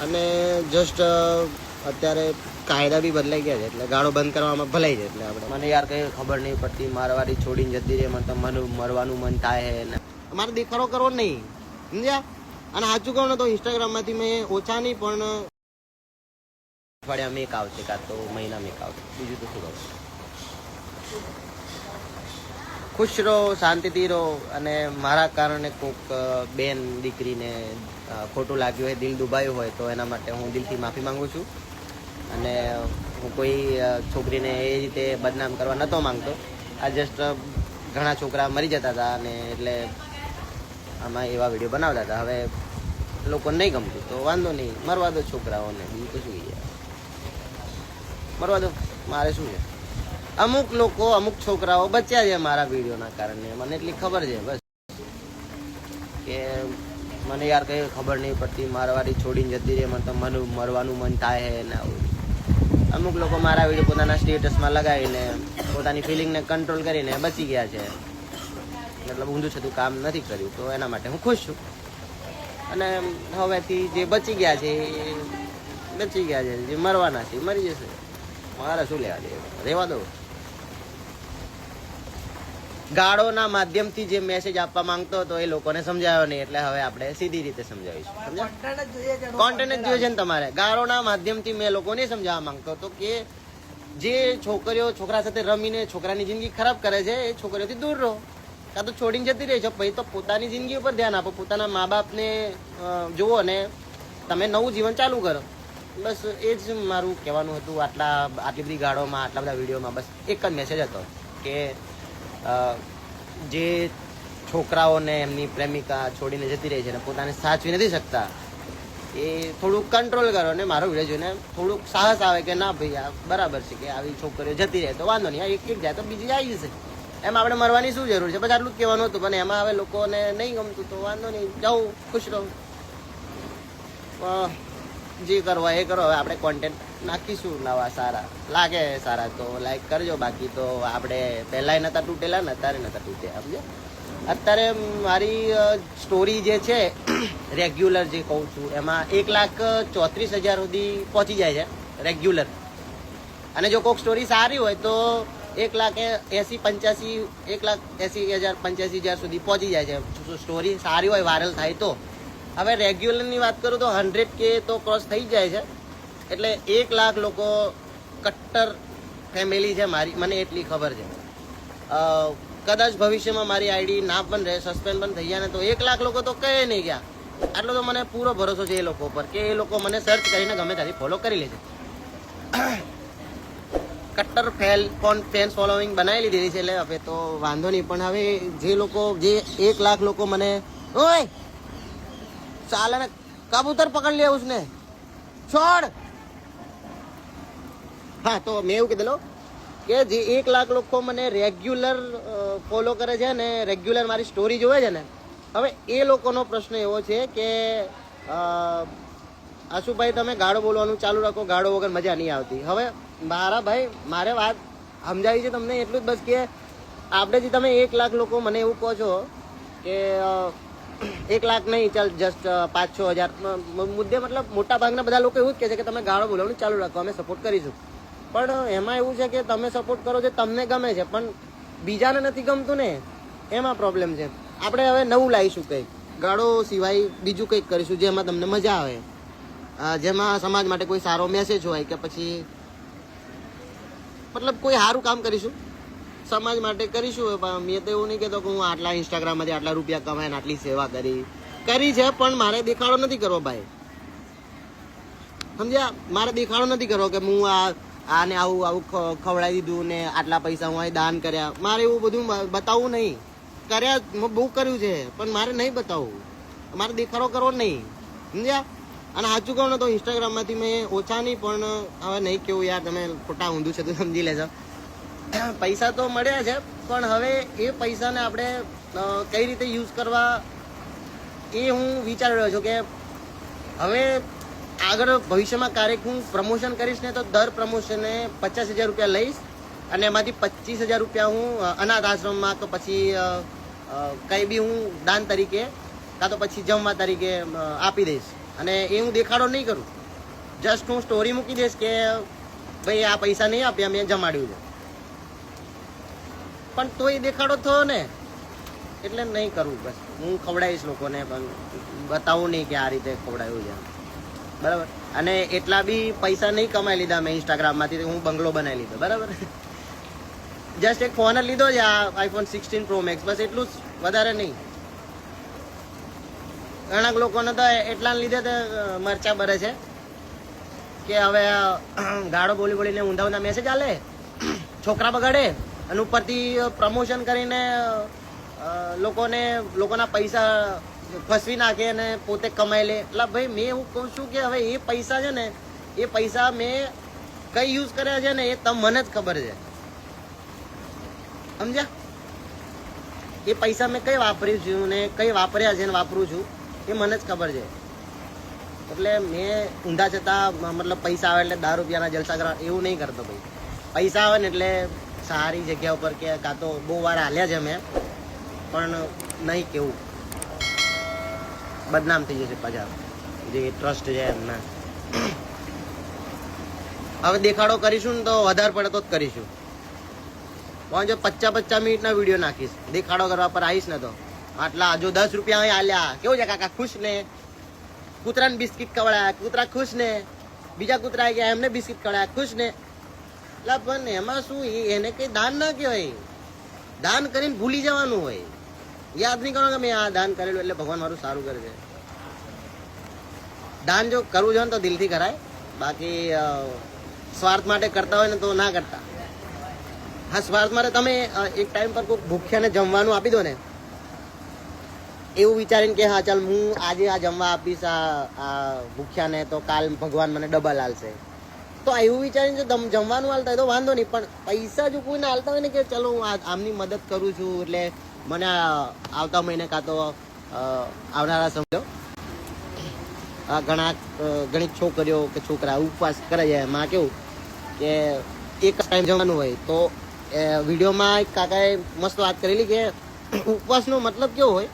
અને જસ્ટ અત્યારે કાયદા બી બદલાઈ ગયા છે એટલે ગાળો બંધ કરવામાં ભલાઈ છે. એટલે આપણે મને યાર કંઈ ખબર નહીં પડતી, મારવાડી છોડીને જતી રહે, મને મરવાનું મન થાય છે ને મારે દેખાડો કરવો નહીં, સમજ્યા? અને સાચું કહું ને તો ઇન્સ્ટાગ્રામમાંથી મેં ઓછા નહીં પણ અઠવાડિયા મેક આવશે કાં તો મહિના મેક આવશે, બીજું તો શું કરું. ખુશ રહો, શાંતિથી રહો. અને મારા કારણે કોઈક બેન દીકરીને ખોટું લાગ્યું હોય, દિલ દુભાયું હોય તો એના માટે હું દિલથી માફી માંગુ છું. અને હું કોઈ છોકરીને એ રીતે બદનામ કરવા નહોતો માંગતો. આ જસ્ટ ઘણા છોકરા મરી જતા હતા અને એટલે આમાં એવા વિડીયો બનાવતા હતા. હવે લોકોને નહીં ગમતું તો વાંધો નહીં, મરવા દો છોકરાઓને, બીજું તો શું છે, મરવા દો, મારે શું છે. અમુક લોકો, અમુક છોકરાઓ બચ્યા છે મારા વિડીયોના કારણે, મને એટલી ખબર છે બસ કે મને યાર કંઈ ખબર નહીં પડતી, મારવાડી છોડીને જતી રહે, મને તો મરવાનું મન થાય છે ને આવું. અમુક લોકો મારા વિડીયો પોતાના સ્ટેટસમાં લગાવીને પોતાની ફિલિંગને કંટ્રોલ કરીને બચી ગયા છે, મતલબ ઊંધું છતું કામ નથી કર્યું, તો એના માટે હું ખુશ છું. અને હવેથી જે બચી ગયા છે એ બચી ગયા છે, જે મરવાના છે મરી જશે, મારે શું લેવા દે, રહેવા દો. ગાળોના માધ્યમથી જે મેસેજ આપવા માંગતો હતો એ લોકોને સમજાયો નહીં, એટલે હવે આપણે સીધી રીતે સમજાવીશું. કોન્ટેન્ટ જ જોઈએ છે ને તમારે. ગાળોના માધ્યમથી મેં લોકોને સમજાવવા માંગતો હતો કે જે છોકરીઓ છોકરા સાથે રમીને છોકરાની જિંદગી ખરાબ કરે છે એ છોકરીઓથી દૂર રહો, કાં તો છોડીને જતી રહી છે. પછી તો પોતાની જિંદગી ઉપર ધ્યાન આપો, પોતાના મા બાપને જુઓ ને તમે નવું જીવન ચાલુ કરો. બસ એ જ મારું કહેવાનું હતું. આટલી બધી ગાળોમાં, આટલા બધા વિડીયોમાં બસ એક જ મેસેજ હતો કે જે છોકરાઓને એમની પ્રેમિકા છોડીને જતી રહી છે ને પોતાને સાચવી નથી શકતા, એ થોડુંક કંટ્રોલ કરો. ને મારો વિડીયો જોઈને થોડુંક સાહસ આવે કે ના ભાઈ આ બરાબર છે કે આવી છોકરીઓ જતી રહે તો વાંધો નહીં, એક જાય તો બીજી આવી જશે, એમાં આપણે મરવાની શું જરૂર છે. બસ આટલું જ કહેવાનું હતું. પણ એમાં હવે લોકોને નહીં ગમતું તો વાંધો નહીં, જાઉં ખુશ રહું, જે કરવા એ કરો. હવે આપણે કોન્ટેન્ટ નાખીશું નવા, સારા લાગે સારા તો લાઈક કરજો, બાકી તો આપણે પહેલાંય નહોતા તૂટેલા ને અત્યારે નહોતા તૂટ્યા, સમજો. અત્યારે મારી સ્ટોરી જે છે રેગ્યુલર જે કહું છું એમાં 1,34,000 સુધી પહોંચી જાય છે રેગ્યુલર. અને જો કોઈક સ્ટોરી સારી હોય તો 1,80,000 સુધી પહોંચી જાય છે, સ્ટોરી સારી હોય, વાયરલ થાય તો. હવે રેગ્યુલરની વાત કરું તો 100K તો ક્રોસ થઈ જાય છે. એટલે 1,00,000 લોકો કટ્ટર ફેમિલી છે મારી, મને એટલી ખબર છે. કદાચ ભવિષ્યમાં મારી આઈડી ના પણ રહે, સસ્પેન્ડ પણ થઈ જાય ને તો 1,00,000 લોકો તો કહે નહીં ગયા. આટલો તો મને પૂરો ભરોસો છે એ લોકો પર કે એ લોકો મને સર્ચ કરીને ગમે ત્યાંથી ફોલો કરી લે છે. કટ્ટર ફેન્સ ફોલોઈંગ બનાવી લીધી છે, એટલે હવે તો વાંધો નહીં. પણ હવે જે 1,00,000 લોકો મને ઓય ચાલે ને કબૂતર પકડ લે ઉસને છોડ. હા, તો મેં એવું કીધેલું કે જે 1,00,000 લોકો મને રેગ્યુલર ફોલો કરે છે ને રેગ્યુલર મારી સ્ટોરી જોવે છે ને, હવે એ લોકોનો પ્રશ્ન એવો છે કે આશુભાઈ તમે ગાળો બોલવાનું ચાલુ રાખો, ગાળો વગર મજા નહીં આવતી. હવે મારા ભાઈ, મારે વાત સમજાવી છે તમને એટલું જ બસ કે આપણે જે તમે 1,00,000 લોકો મને એવું કહો છો કે 1,00,000 નહીં, ચાલ જસ્ટ 5-6 હજાર મુદ્દે, મતલબ મોટા ભાગના બધા લોકો એવું જ કહે છે કે તમે ગાળો બોલવાનું ચાલુ રાખો, અમે સપોર્ટ કરીશું. પણ એમાં એવું છે કે તમે સપોર્ટ કરો છો, તમને ગમે છે, પણ બીજાને નથી ગમતું ને, એમાં પ્રોબ્લેમ છે. આપણે હવે નવું લાવીશું કંઈક, ગાળો સિવાય બીજું કંઈક કરીશું જેમાં તમને મજા આવે, જેમાં સમાજ માટે કોઈ સારો મેસેજ હોય કે પછી મતલબ કોઈ સારું કામ કરીશું, સમાજ માટે કરીશું. મેં તો એવું નહીં કહેતો કે હું આટલા ઇન્સ્ટાગ્રામમાંથી આટલા રૂપિયા કમાઈને આટલી સેવા કરી છે, પણ મારે દેખાડો નથી કરવો ભાઈ, સમજ્યા? મારે દેખાડો નથી કરવો કે હું આને આવું ખવડાવી દીધું ને આટલા પૈસા હું અહીં દાન કર્યા. મારે એવું બધું બતાવવું નહીં. કર્યા બહુ કર્યું છે પણ મારે નહીં બતાવવું, મારે દેખાડો કરવો નહીં, સમજ્યા? અને સાચું કહું ને તો ઇન્સ્ટાગ્રામમાંથી મેં ઓછા નહીં પણ હવે નહીં કેવું યાર, તમે ખોટા ઊંધું છે તો સમજી લેજો. પૈસા તો મળ્યા છે પણ હવે એ પૈસાને આપણે કઈ રીતે યુઝ કરવા એ હું વિચારી રહ્યો છું કે હવે આગળ ભવિષ્યમાં ક્યારેક હું પ્રમોશન કરીશ ને તો દર પ્રમોશને 50,000 રૂપિયા લઈશ અને એમાંથી 25,000 રૂપિયા હું અનાથ આશ્રમમાં તો પછી કંઈ બી હું દાન તરીકે કાં તો પછી જમવા તરીકે આપી દઈશ. અને એ હું દેખાડો નહીં કરું. જસ્ટ હું સ્ટોરી મૂકી દઈશ કે ભાઈ આ પૈસા નહીં આપ્યા, મેં જમાડ્યું છે. પણ તો એ દેખાડો થયો ને, એટલે નહીં કરવું. બસ હું ખવડાવીશ લોકોને, પણ બતાવું નહીં કે આ રીતે ખવડાવ્યું છે, બરાબર. અને એટલા બી પૈસા નહીં કમાઈ લીધા મેં ઇન્સ્ટાગ્રામમાંથી, હું બંગલો બનાવી લીધો, બરાબર. જસ્ટ એક ફોન જ લીધો છે, આ આઈફોન 16 Pro Max, બસ એટલું જ, વધારે નહીં. ઘણા લોકોને તો એટલા લીધે તો મરચા ભરે છે કે હવે ગાળો બોલી બોલીને ઊંધા ઊંધા મેસેજ આલે, છોકરા બગાડે, અને ઉપરથી પ્રમોશન કરીને લોકોના પૈસા ફસવી નાખે અને પોતે કમાઈ લે. એટલે ભાઈ મેં એવું કહું છું કે હવે એ પૈસા છે ને, એ પૈસા મેં કઈ યુઝ કર્યા છે ને એ મને જ ખબર છે, સમજ્યા? એ પૈસા મેં કઈ વાપર્યું છું ને કઈ વાપર્યા છે ને વાપરું છું એ મને જ ખબર છે. એટલે મેં ઊંધા છતાં મતલબ પૈસા આવે એટલે 10 રૂપિયાના જલસા કરવા એવું નહીં કરતો ભાઈ. પૈસા આવે ને એટલે સારી જગ્યા ઉપર કે કાં તો બહુ વાર હાલ્યા છે મેં, પણ નહીં કેવું બદનામ થઈ જશે પાછા જે ટ્રસ્ટ છે એમના. હવે દેખાડો કરીશું ને તો વધારે પડતો જ કરીશું. પણ જો 50 મિનિટના વિડીયો નાખીશ, દેખાડો કરવા પર આવીશ ને તો આટલા જો 10 રૂપિયા અહીં આલ્યા, કેવું છે કાકા ખુશ ને? કૂતરાને બિસ્કિટ ખવડાયા, કૂતરા ખુશ ને? બીજા કૂતરા આવી ગયા, એમને બિસ્કિટ ખવડાયા, ખુશ ને? એટલે પણ એમાં શું, એને કઈ દાન ના કહેવાય. દાન કરીને ભૂલી જવાનું હોય, યાદ નહીં કરો કે મેં આ દાન કરેલું એટલે ભગવાન મારું સારું કરે છે. દાન જો કરવું જોઈએ ને તો દિલથી કરાય, બાકી સ્વાર્થ માટે કરતા હોય ને તો ના કરતા. હા, સ્વાર્થ માટે તમે એક ટાઈમ પર કોઈ ભૂખ્યાને જમવાનું આપી દો ને, એવું વિચારીને કે હા ચાલ હું આજે આ જમવા આપીશ આ ભૂખ્યાને તો કાલ ભગવાન મને ડબલ આલશે, તો એવું વિચારીને જો જમવાનું હાલતા હોય તો વાંધો નહીં. પણ પૈસા જો કોઈને હાલતા હોય ને કે ચલો હું આમની મદદ કરું છું એટલે મને આવતા મહિને કાં તો આવનારા સમજો ઘણી છોકરીઓ કે છોકરા ઉપવાસ કરે છે, એમાં કેવું કે એક ટાઈમ જમવાનું હોય. તો વિડીયોમાં એક કાકાએ મસ્ત વાત કરેલી કે ઉપવાસનો મતલબ કેવો હોય,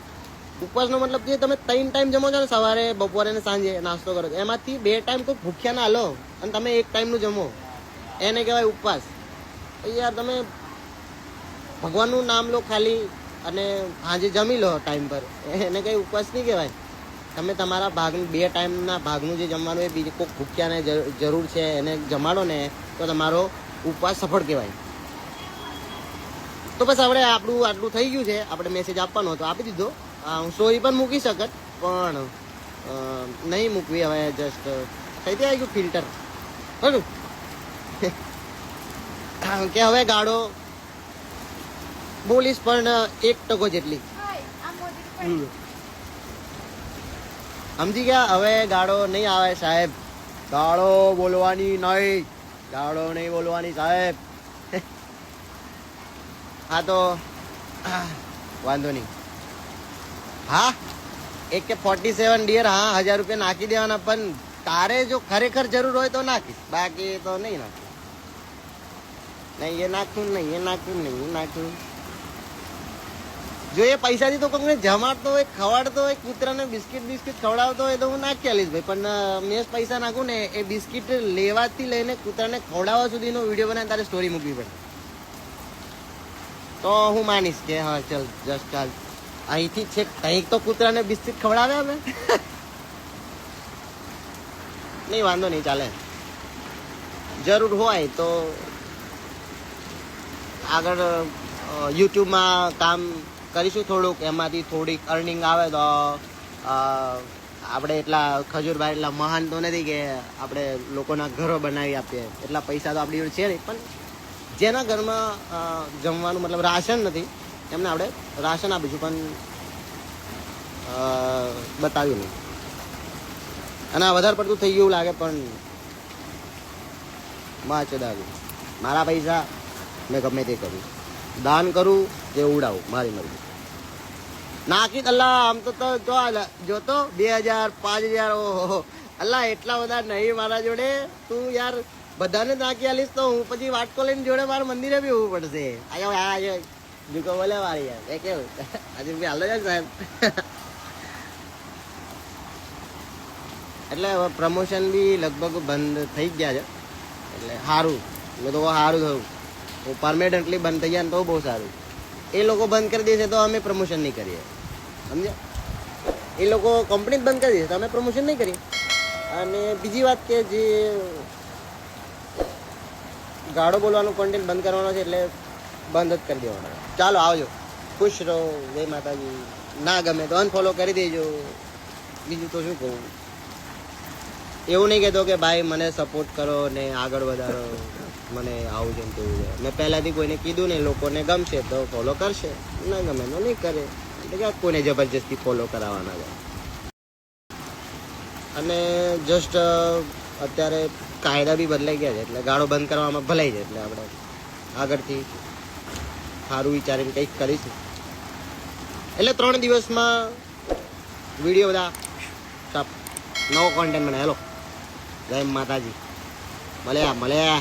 ઉપવાસનો મતલબ કે તમે 3 ટાઈમ જમો છો ને, સવારે બપોરે ને સાંજે નાસ્તો કરો, એમાંથી 2 ટાઈમ કોઈ ભૂખ્યા ના હાલો અને તમે 1 ટાઈમનું જમો, એને કહેવાય ઉપવાસ. યાર તમે ભગવાનનું નામ લો ખાલી અને સાંજે જમી લો ટાઈમ પર, એને કંઈ ઉપવાસ નહીં કહેવાય. તમે તમારા ભાગનું 2 ટાઈમના ભાગનું જે જમવાનું એ બીજું કોઈ ભૂખ્યાને જરૂર છે એને જમાડો ને તો તમારો ઉપવાસ સફળ કહેવાય. તો બસ આપણે આપણું આટલું થઈ ગયું છે. આપણે મેસેજ આપવાનો હતો, આપી દીધો. હું સ્ટોરી પણ મૂકી શકત, પણ નહીં મૂકવી. હવે જસ્ટ થઈ આવી ગયું ફિલ્ટર, બરાબર કે હવે ગાળો બોલીશ પણ 1% જેટલી, સમજી ગયા? હવે ગાળો નહીં આવે સાહેબ, ગાળો બોલવાની નહીં, ગાળો નહીં બોલવાની સાહેબ. હા તો વાંધો નહીં. હા, એક કે 47 ડિયર, હા 1000 રૂપિયા નાખી દેવાના, પણ તારે જો ખરેખર જરૂર હોય તો નાખીશ, બાકી તો નહીં નાખું. નહીં એ નાખું, નહીં એ નાખું, નહીં એ નાખું. જો એ પૈસાથી તો કોઈને જમાડતો હોય, ખવડાવતો હોય, કૂતરાને બિસ્કિટ ખવડાવતો હોય તો હું નાખી આલીશ ભાઈ. પણ મેં પૈસા નાખું ને, એ બિસ્કિટ લેવાથી લઈને કૂતરાને ખવડાવવા સુધીનો વિડીયો બનાવીને તારે સ્ટોરી મૂકવી પડે, તો હું માનીશ કે હા ચાલ જસ્ટ ચાલ અહીંથી છે કંઈક તો કૂતરાને બિસ્કિટ ખવડાવે અમે. નહીં વાંધો નહીં, ચાલે. જરૂર હોય તો આગળ યુટ્યુબમાં કામ કરીશું થોડુંક, એમાંથી થોડીક અર્નિંગ આવે તો આપણે એટલા ખજૂરભાઈ એટલા મહાન તો નથી કે આપણે લોકોના ઘરો બનાવી આપીએ, એટલા પૈસા તો આપણી જોડે છે નહીં. પણ જેના ઘરમાં જમવાનું મતલબ રાશન નથી એમને આપણે રાશન આપીશું, પણ બતાવ્યું નહીં. અને આ વધારે પડતું થઈ ગયું લાગે, પણ મારા પૈસા મેં ગમે તે કરું, દાન કરું જે ઉડાવું, મારી મરજી. નાખી અલ્લાહ આમ તો જોતો 2000 5000, ઓહો અલ્લાહ એટલા બધા નહીં મારા જોડે. તું યાર બધાને નાખી આલીશ તો હું પછી વાટકો લઈને જોડે મારા મંદિરે બી હોવું પડશે. આયો જુકો બોલે મારી યાર, એ કેવું હજુ બી હાલો જાય સાહેબ. એટલે હવે પ્રમોશન બી લગભગ બંધ થઈ જ ગયા છે. એટલે સારું, મેં તો સારું થયું. પરમેનન્ટલી બંધ થઈ જાય ને તો બહુ સારું. એ લોકો બંધ કરી દેશે તો અમે પ્રમોશન નહીં કરીએ, સમજ્યા? એ લોકો કંપની જ બંધ કરી દેશે તો અમે પ્રમોશન નહીં કરીએ. અને બીજી વાત કે જે ગાળો બોલવાનું કોન્ટેન્ટ બંધ કરવાનો છે એટલે બંધ જ કરી દેવાનો. ચાલો આવજો, ખુશ રહો, જય માતાજી. ના ગમે તો અનફોલો કરી દેજો. બીજું તો શું કહું, એવું નહીં કહેતો કે ભાઈ મને સપોર્ટ કરો ને આગળ વધારો, મને આવું છે ને તેવું છે. મેં પહેલાંથી કોઈને કીધું ને, લોકોને ગમશે તો ફોલો કરશે, ના ગમે તો નહીં કરે. એટલે કે કોઈને જબરજસ્તી ફોલો કરાવવાના છે. અને જસ્ટ અત્યારે કાયદા બી બદલાઈ ગયા છે એટલે ગાળો બંધ કરવામાં ભલાઈ છે. એટલે આપણે આગળથી સારું વિચારીને કંઈક કરીશું. એટલે 3 દિવસમાં વિડીયો બધા નવો કોન્ટેન્ટ મને. હેલો, જય માતાજી, મળ્યા.